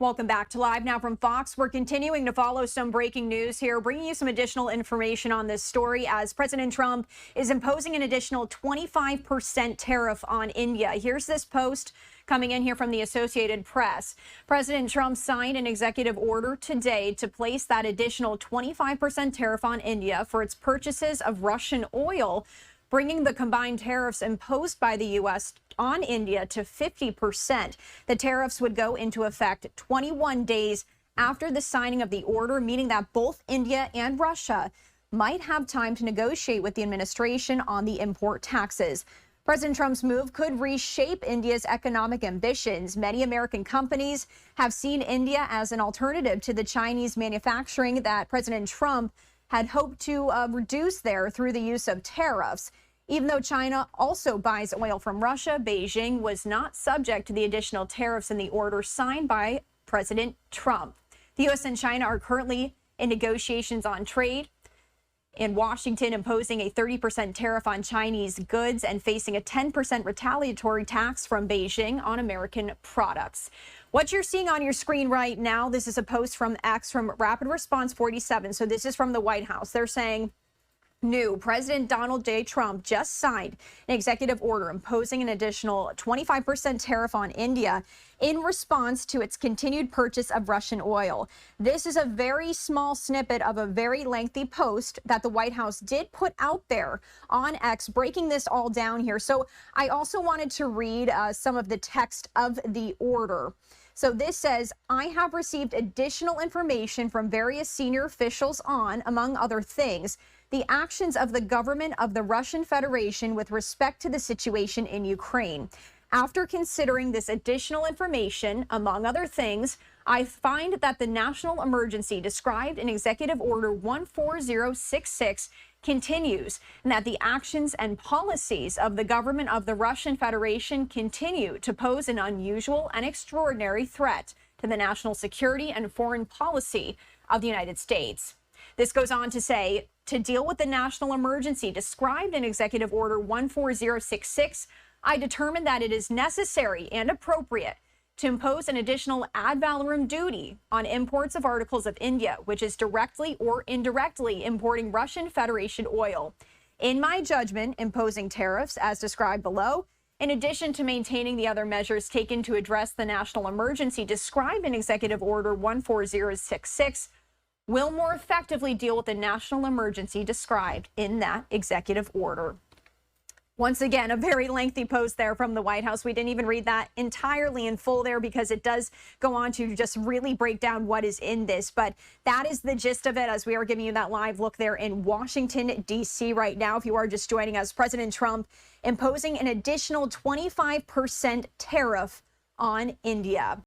Welcome back to Live Now from Fox. We're continuing to follow some breaking news here, bringing you some additional information on this story as President Trump is imposing an additional 25% tariff on India. Here's this post coming in here from the Associated Press. President Trump signed an executive order today to place that additional 25% tariff on India for its purchases of Russian oil, bringing the combined tariffs imposed by the U.S. on India to 50%. The tariffs would go into effect 21 days after the signing of the order, meaning that both India and Russia might have time to negotiate with the administration on the import taxes. President Trump's move could reshape India's economic ambitions. Many American companies have seen India as an alternative to the Chinese manufacturing that President Trump had hoped to reduce there through the use of tariffs. Even though China also buys oil from Russia, Beijing was not subject to the additional tariffs in the order signed by President Trump. The U.S. and China are currently in negotiations on trade, in Washington imposing a 30% tariff on Chinese goods and facing a 10% retaliatory tax from Beijing on American products. What you're seeing on your screen right now, this is a post from X from Rapid Response 47. So this is from the White House. They're saying, new President Donald J. Trump just signed an executive order imposing an additional 25% tariff on India in response to its continued purchase of Russian oil. This is a very small snippet of a very lengthy post that the White House did put out there on X, breaking this all down here. So I also wanted to read some of the text of the order. So this says, I have received additional information from various senior officials on, among other things, the actions of the government of the Russian Federation with respect to the situation in Ukraine. After considering this additional information, among other things, I find that the national emergency described in Executive Order 14066 continues, and that the actions and policies of the government of the Russian Federation continue to pose an unusual and extraordinary threat to the national security and foreign policy of the United States. This goes on to say, to deal with the national emergency described in Executive Order 14066, I determined that it is necessary and appropriate to impose an additional ad valorem duty on imports of articles of India, which is directly or indirectly importing Russian Federation oil. In my judgment, imposing tariffs, as described below, in addition to maintaining the other measures taken to address the national emergency described in Executive Order 14066, will more effectively deal with the national emergency described in that executive order. Once again, a very lengthy post there from the White House. We didn't even read that entirely in full there because it does go on to just really break down what is in this. But that is the gist of it as we are giving you that live look there in Washington, D.C. right now. If you are just joining us, President Trump imposing an additional 25% tariff on India.